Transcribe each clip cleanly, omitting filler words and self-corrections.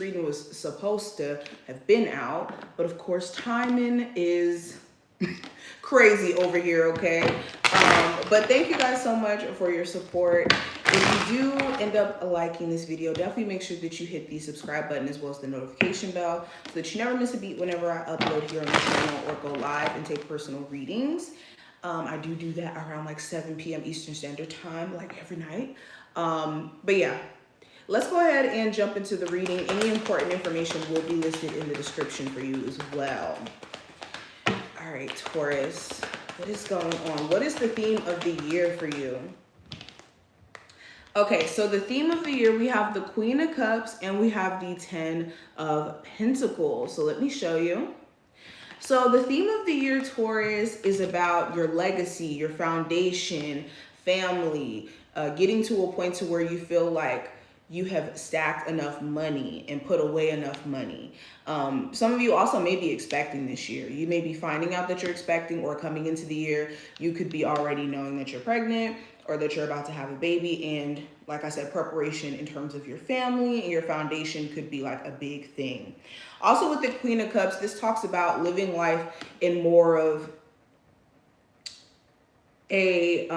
reading was supposed to have been out, but of course timing is crazy over here, okay? But thank you guys so much for your support. If you do end up liking this video, definitely make sure that you hit the subscribe button as well as the notification bell so that you never miss a beat whenever I upload here on the channel or go live and take personal readings. I do that around like 7 p.m. Eastern Standard Time, like every night. But yeah, let's go ahead and jump into the reading. Any important information will be listed in the description for you as well. All right, Taurus, what is going on? What is the theme of the year for you? Okay, so the theme of the year, we have the Queen of Cups and we have the 10 of Pentacles. So let me show you. So the theme of the year, Taurus, is about your legacy, your foundation, family, getting to a point to where you feel like you have stacked enough money and put away enough money. Some of you also may be expecting this year. You may be finding out that you're expecting, or coming into the year, you could be already knowing that you're pregnant or that you're about to have a baby. And like I said, preparation in terms of your family and your foundation could be like a big thing. Also with the Queen of Cups, this talks about living life in more of a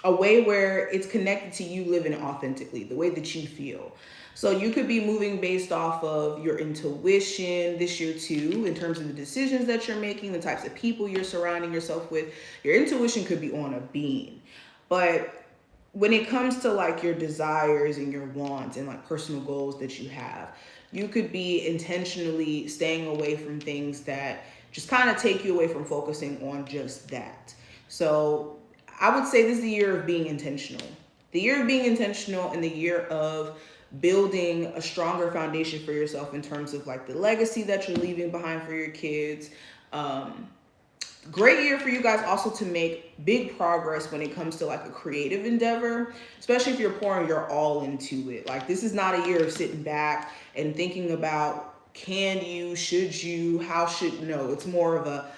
way where it's connected to you living authentically, the way that you feel. So you could be moving based off of your intuition this year too, in terms of the decisions that you're making, the types of people you're surrounding yourself with. Your intuition could be on a beam. But when it comes to like your desires and your wants and like personal goals that you have, you could be intentionally staying away from things that just kind of take you away from focusing on just that. So I would say this is the year of being intentional. The year of being intentional and the year of building a stronger foundation for yourself in terms of like the legacy that you're leaving behind for your kids. Great year for you guys also to make big progress when it comes to like a creative endeavor, especially if you're pouring your all into it. Like this is not a year of sitting back and thinking about can you, should you, how should, no, it's more of a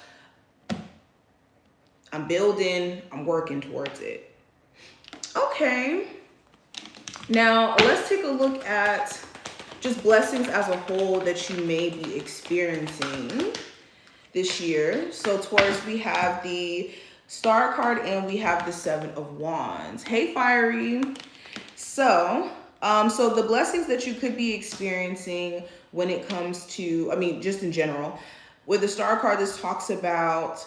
I'm building, I'm working towards it. Okay. Now let's take a look at just blessings as a whole that you may be experiencing this year. So Taurus, we have the Star card and we have the 7 of Wands. Hey, Fiery. So the blessings that you could be experiencing when it comes to, I mean, just in general, with the Star card, this talks about,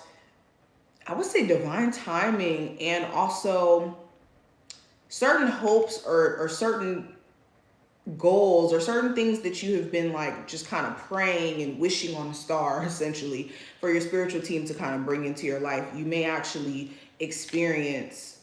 I would say, divine timing and also certain hopes or certain goals or certain things that you have been like just kind of praying and wishing on a star essentially for your spiritual team to kind of bring into your life. You may actually experience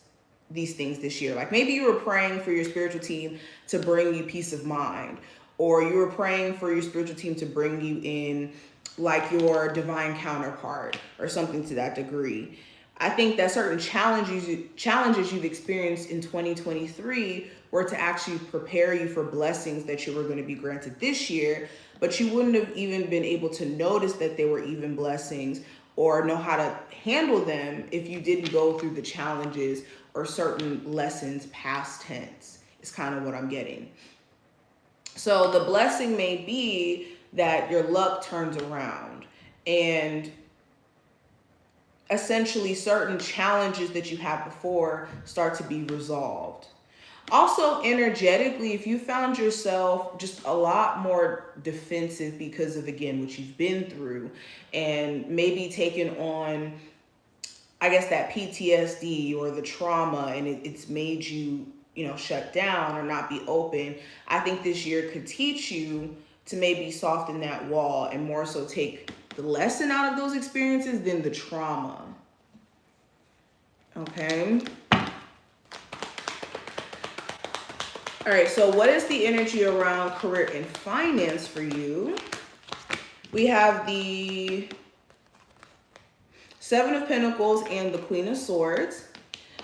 these things this year. Like maybe you were praying for your spiritual team to bring you peace of mind, or you were praying for your spiritual team to bring you in like your divine counterpart or something to that degree. I think that certain challenges you've experienced in 2023 were to actually prepare you for blessings that you were going to be granted this year, but you wouldn't have even been able to notice that they were even blessings or know how to handle them if you didn't go through the challenges or certain lessons past tense, is kind of what I'm getting. So the blessing may be that your luck turns around and essentially certain challenges that you had before start to be resolved. Also, energetically, if you found yourself just a lot more defensive because of, again, what you've been through and maybe taken on, I guess, that PTSD or the trauma, and it's made you, shut down or not be open, I think this year could teach you to maybe soften that wall and more so take the lesson out of those experiences than the trauma. Okay. All right, so what is the energy around career and finance for you? We have the 7 of Pentacles and the Queen of Swords.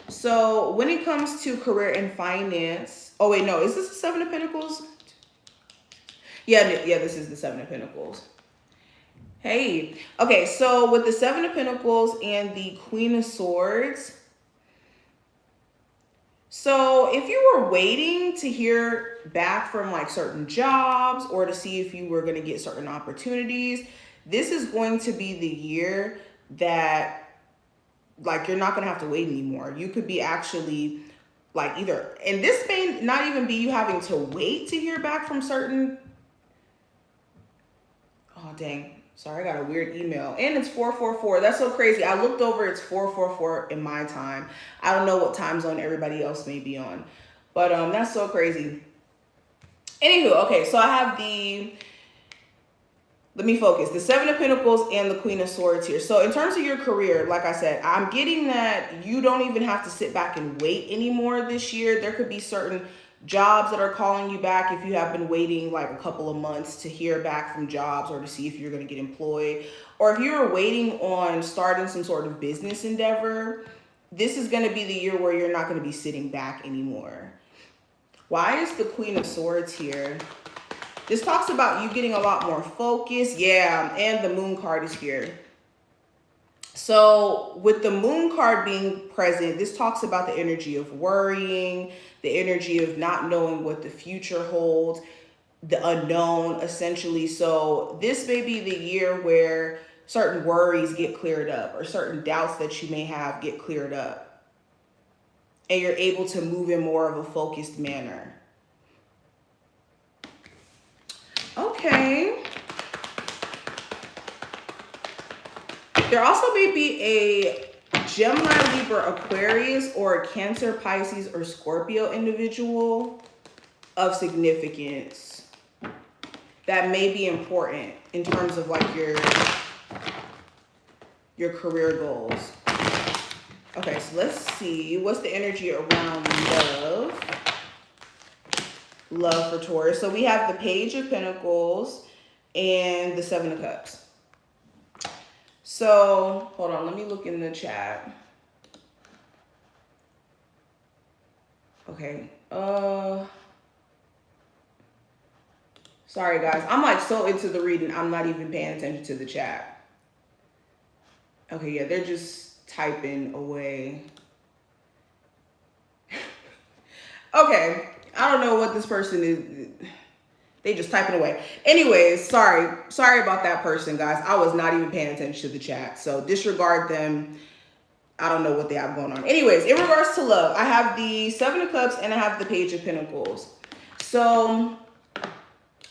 So when it comes to career and finance, oh wait, no, is this the 7 of Pentacles? Yeah, this is the 7 of Pentacles. Hey, okay, so with the 7 of Pentacles and the Queen of Swords, So if you were waiting to hear back from like certain jobs or to see if you were going to get certain opportunities, this is going to be the year that like you're not going to have to wait anymore. You could be actually like either, and this may not even be you having to wait to hear back from certain, oh dang, sorry, I got a weird email. And it's 444. That's so crazy. I looked over, it's 444 in my time. I don't know what time zone everybody else may be on. But that's so crazy. Anywho, okay, so I have let me focus, the Seven of Pentacles and the Queen of Swords here. So in terms of your career, like I said, I'm getting that you don't even have to sit back and wait anymore this year. There could be certain jobs that are calling you back if you have been waiting like a couple of months to hear back from jobs or to see if you're going to get employed. Or if you're waiting on starting some sort of business endeavor, this is going to be the year where you're not going to be sitting back anymore. Why is the Queen of Swords here? This talks about you getting a lot more focus. Yeah, and the Moon card is here. So with the Moon card being present, this talks about the energy of worrying, the energy of not knowing what the future holds, the unknown, essentially. So this may be the year where certain worries get cleared up or certain doubts that you may have get cleared up. And you're able to move in more of a focused manner. Okay. There also may be a Gemini, Libra, Aquarius, or a Cancer, Pisces, or Scorpio individual of significance that may be important in terms of like your career goals. Okay, so let's see. What's the energy around love? Love for Taurus. So we have the Page of Pentacles and the Seven of Cups. So hold on, let me look in the chat. Okay. Sorry guys, I'm like so into the reading, I'm not even paying attention to the chat. Okay, yeah, they're just typing away. Okay, I don't know what this person is. They just typing away. Anyways, sorry about that person, guys. I was not even paying attention to the chat, so disregard them. I don't know what they have going on. Anyways, in regards to love, I have the Seven of Cups and I have the Page of Pentacles. So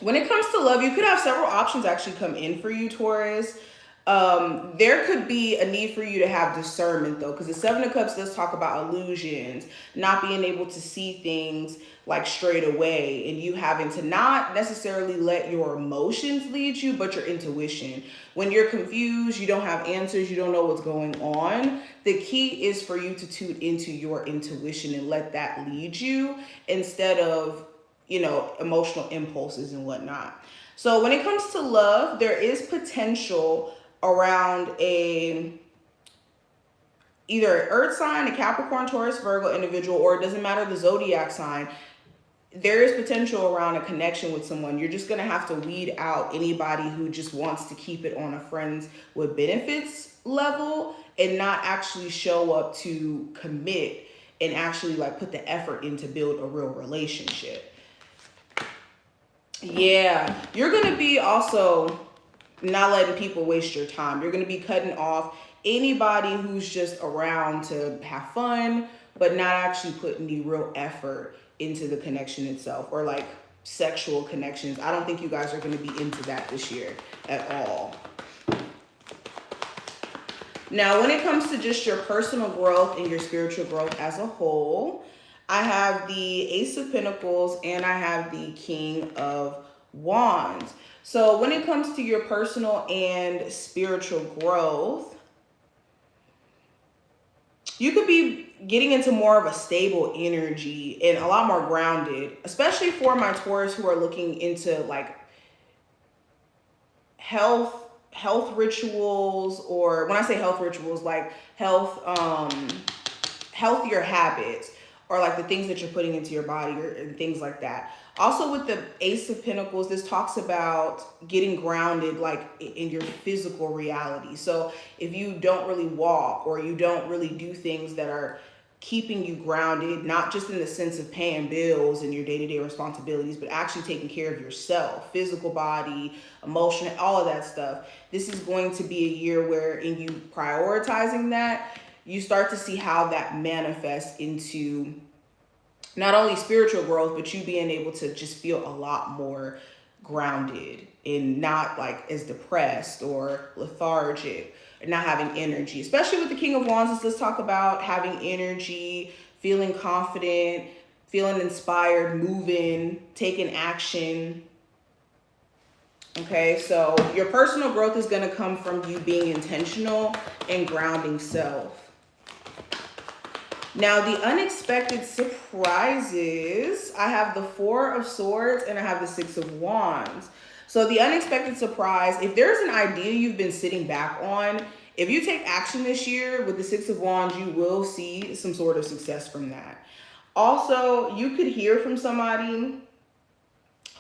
when it comes to love, you could have several options actually come in for you, Taurus. There could be a need for you to have discernment though, because the Seven of Cups does talk about illusions, not being able to see things like straight away, and you having to not necessarily let your emotions lead you, but your intuition. When you're confused, you don't have answers, you don't know what's going on, the key is for you to tune into your intuition and let that lead you instead of, you know, emotional impulses and whatnot. So when it comes to love, there is potential around either an earth sign, a Capricorn, Taurus, Virgo individual, or it doesn't matter the zodiac sign. There is potential around a connection with someone. You're just going to have to weed out anybody who just wants to keep it on a friends with benefits level and not actually show up to commit and actually like put the effort in to build a real relationship. Yeah, you're going to be also not letting people waste your time. You're going to be cutting off anybody who's just around to have fun, but not actually putting the real effort into the connection itself, or like sexual connections. I don't think you guys are going to be into that this year at all. Now, when it comes to just your personal growth and your spiritual growth as a whole, I have the Ace of Pentacles and I have the King of Wands. So when it comes to your personal and spiritual growth, you could be getting into more of a stable energy and a lot more grounded, especially for my Taurus who are looking into like health rituals, or when I say health rituals, like healthier habits, or like the things that you're putting into your body and things like that. Also with the Ace of Pentacles, this talks about getting grounded like in your physical reality. So if you don't really walk or you don't really do things that are keeping you grounded, not just in the sense of paying bills and your day-to-day responsibilities, but actually taking care of yourself, physical body, emotional, all of that stuff. This is going to be a year where in you prioritizing that, you start to see how that manifests into not only spiritual growth, but you being able to just feel a lot more grounded and not like as depressed or lethargic, not having energy, especially with the King of Wands. Let's talk about having energy, feeling confident, feeling inspired, moving, taking action. Okay, so your personal growth is going to come from you being intentional and grounding self. Now, the unexpected surprises, I have the Four of Swords and I have the Six of Wands. So the unexpected surprise, if there's an idea you've been sitting back on, if you take action this year with the Six of Wands, you will see some sort of success from that. Also, you could hear from somebody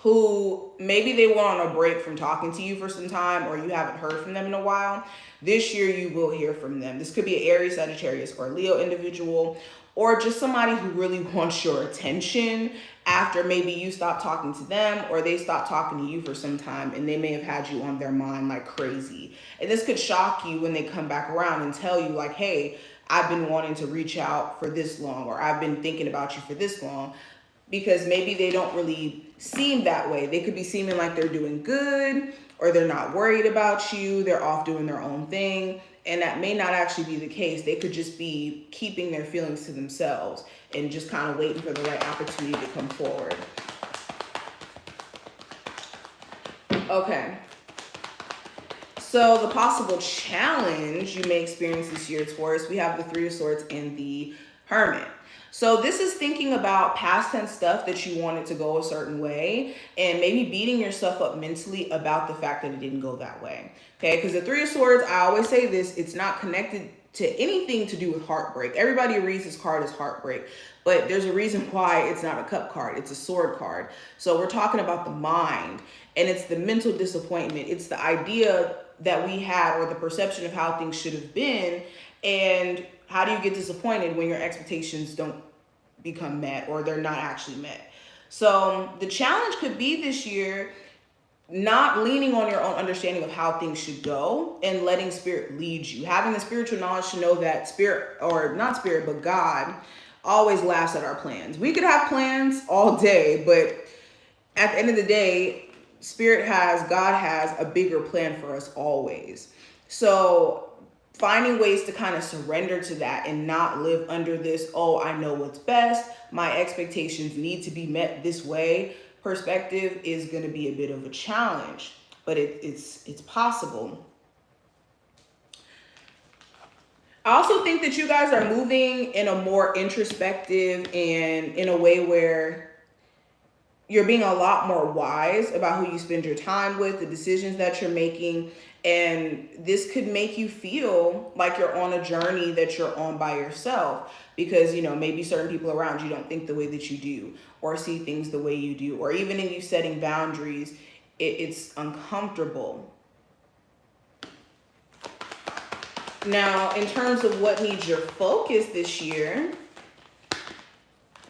who maybe they went on a break from talking to you for some time, or you haven't heard from them in a while. This year you will hear from them. This could be an Aries, Sagittarius, or Leo individual, or just somebody who really wants your attention after maybe you stop talking to them or they stop talking to you for some time, and they may have had you on their mind like crazy. And this could shock you when they come back around and tell you like, hey, I've been wanting to reach out for this long, or I've been thinking about you for this long. Because maybe they don't really seem that way. They could be seeming like they're doing good, or they're not worried about you. They're off doing their own thing. And that may not actually be the case. They could just be keeping their feelings to themselves and just kind of waiting for the right opportunity to come forward. Okay. So the possible challenge you may experience this year, Taurus, we have the Three of Swords and the Hermit. So this is thinking about past tense stuff that you wanted to go a certain way, and maybe beating yourself up mentally about the fact that it didn't go that way. Okay, because the Three of Swords, I always say this, it's not connected to anything to do with heartbreak. Everybody reads this card as heartbreak, but there's a reason why it's not a cup card. It's a sword card. So we're talking about the mind, and it's the mental disappointment. It's the idea that we had, or the perception of how things should have been, and how do you get disappointed when your expectations don't become met, or they're not actually met? So the challenge could be this year, not leaning on your own understanding of how things should go and letting spirit lead you. Having the spiritual knowledge to know that spirit, or not spirit, but God always laughs at our plans. We could have plans all day, but at the end of the day, God has a bigger plan for us always. So finding ways to kind of surrender to that and not live under this, oh, I know what's best, my expectations need to be met this way perspective is going to be a bit of a challenge, but it's possible. I also think that you guys are moving in a more introspective and in a way where you're being a lot more wise about who you spend your time with, the decisions that you're making. And this could make you feel like you're on a journey that you're on by yourself, because, you know, maybe certain people around you don't think the way that you do, or see things the way you do, or even in you setting boundaries, it's uncomfortable. Now, in terms of what needs your focus this year,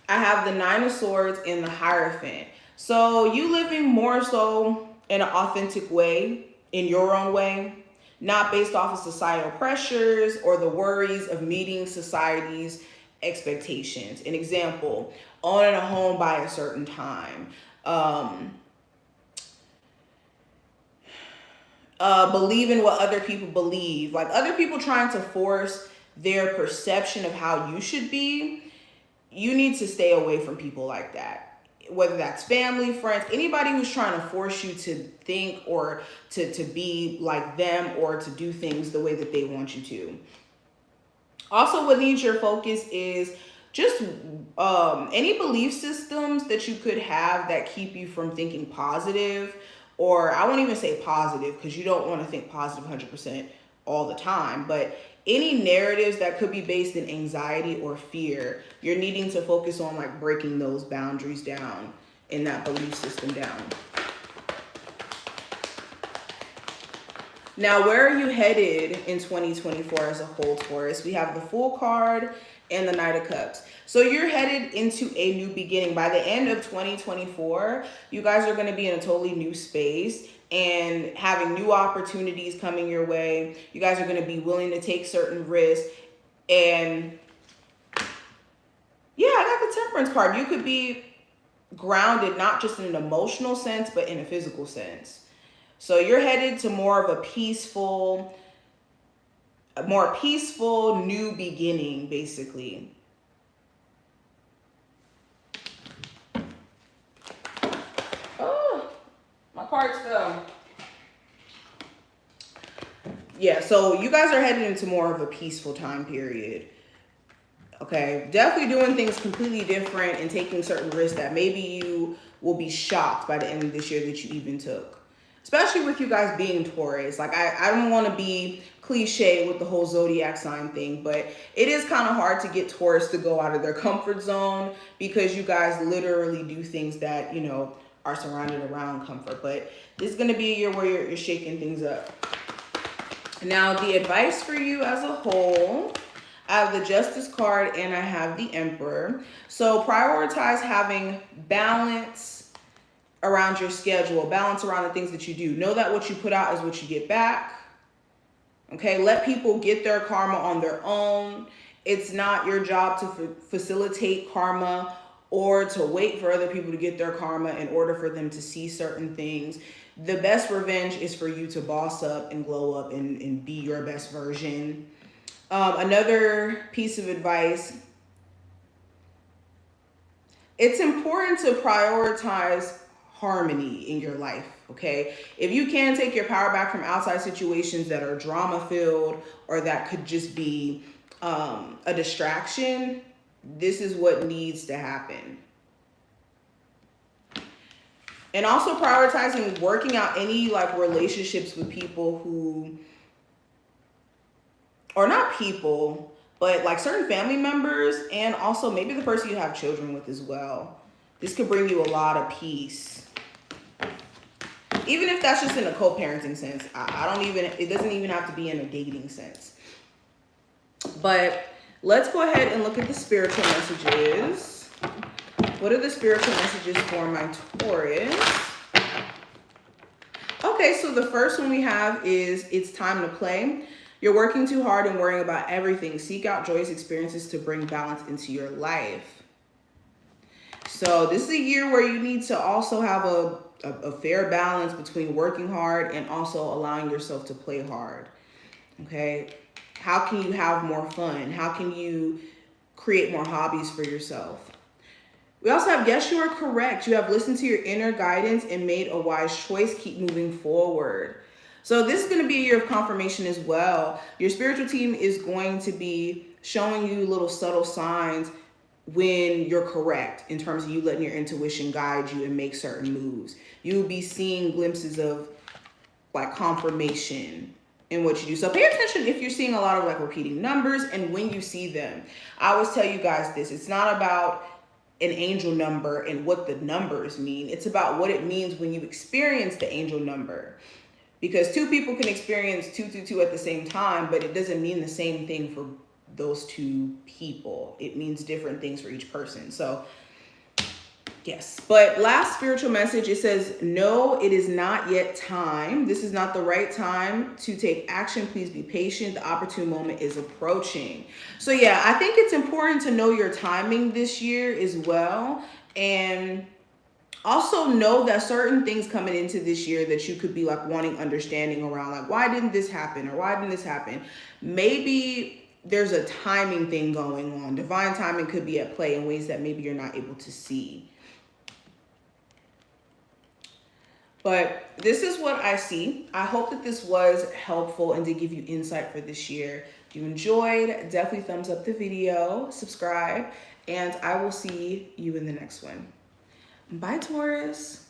I have the Nine of Swords and the Hierophant. So you living more so in an authentic way, in your own way, not based off of societal pressures or the worries of meeting society's expectations. An example, owning a home by a certain time, believing what other people believe, like other people trying to force their perception of how you should be. You need to stay away from people like that. Whether that's family, friends, anybody who's trying to force you to think or to be like them, or to do things the way that they want you to. Also, what needs your focus is just any belief systems that you could have that keep you from thinking positive, or I won't even say positive because you don't want to think positive 100% all the time, but any narratives that could be based in anxiety or fear, you're needing to focus on like breaking those boundaries down and that belief system down. Now, where are you headed in 2024 as a whole, Taurus? We have the Fool card and the Knight of Cups. So you're headed into a new beginning. By the end of 2024, you guys are going to be in a totally new space and having new opportunities coming your way. You guys are going to be willing to take certain risks. And yeah, I got the Temperance card. You could be grounded, not just in an emotional sense, but in a physical sense. So you're headed to more of a more peaceful new beginning, basically. Oh, my cards fell. Yeah, so you guys are headed into more of a peaceful time period. Okay, definitely doing things completely different and taking certain risks that maybe you will be shocked by the end of this year that you even took. Especially with you guys being Taurus. Like, I don't want to be cliche with the whole zodiac sign thing, but it is kind of hard to get Taurus to go out of their comfort zone because you guys literally do things that, you know, are surrounded around comfort. But this is going to be a year where you're shaking things up. Now, the advice for you as a whole, I have the Justice card and I have the Emperor. So prioritize having balance around your schedule, balance around the things that you do. Know that what you put out is what you get back. Okay, let people get their karma on their own. It's not your job to facilitate karma or to wait for other people to get their karma in order for them to see certain things. The best revenge is for you to boss up and glow up and be your best version. Another piece of advice, it's important to prioritize harmony in your life, okay? If you can take your power back from outside situations that are drama-filled or that could just be a distraction, this is what needs to happen. And also prioritizing working out any like relationships with people who, or not people, but like certain family members and also maybe the person you have children with as well. This could bring you a lot of peace. Even if that's just in a co-parenting sense. It doesn't even have to be in a dating sense. But let's go ahead and look at the spiritual messages. What are the spiritual messages for my Taurus? Okay, so the first one we have is it's time to play. You're working too hard and worrying about everything. Seek out joyous experiences to bring balance into your life. So this is a year where you need to also have a fair balance between working hard and also allowing yourself to play hard. Okay? How can you have more fun? How can you create more hobbies for yourself? We also have, yes, you are correct. You have listened to your inner guidance and made a wise choice. Keep moving forward. So this is going to be a year of confirmation as well. Your spiritual team is going to be showing you little subtle signs when you're correct in terms of you letting your intuition guide you and make certain moves. You'll be seeing glimpses of like confirmation in what you do. So pay attention if you're seeing a lot of like repeating numbers and when you see them. I always tell you guys this, it's not about an angel number and what the numbers mean. It's about what it means when you experience the angel number. Because two people can experience 222 at the same time, but it doesn't mean the same thing for those two people. It means different things for each person. So yes, but last spiritual message, it says, no, it is not yet time. This is not the right time to take action. Please be patient. The opportune moment is approaching. So yeah, I think it's important to know your timing this year as well. And also know that certain things coming into this year that you could be like wanting understanding around, like, why didn't this happen? Or why didn't this happen? Maybe there's a timing thing going on. Divine timing could be at play in ways that maybe you're not able to see. But this is what I see. I hope that this was helpful and did give you insight for this year. If you enjoyed, definitely thumbs up the video, subscribe, and I will see you in the next one. Bye, Taurus.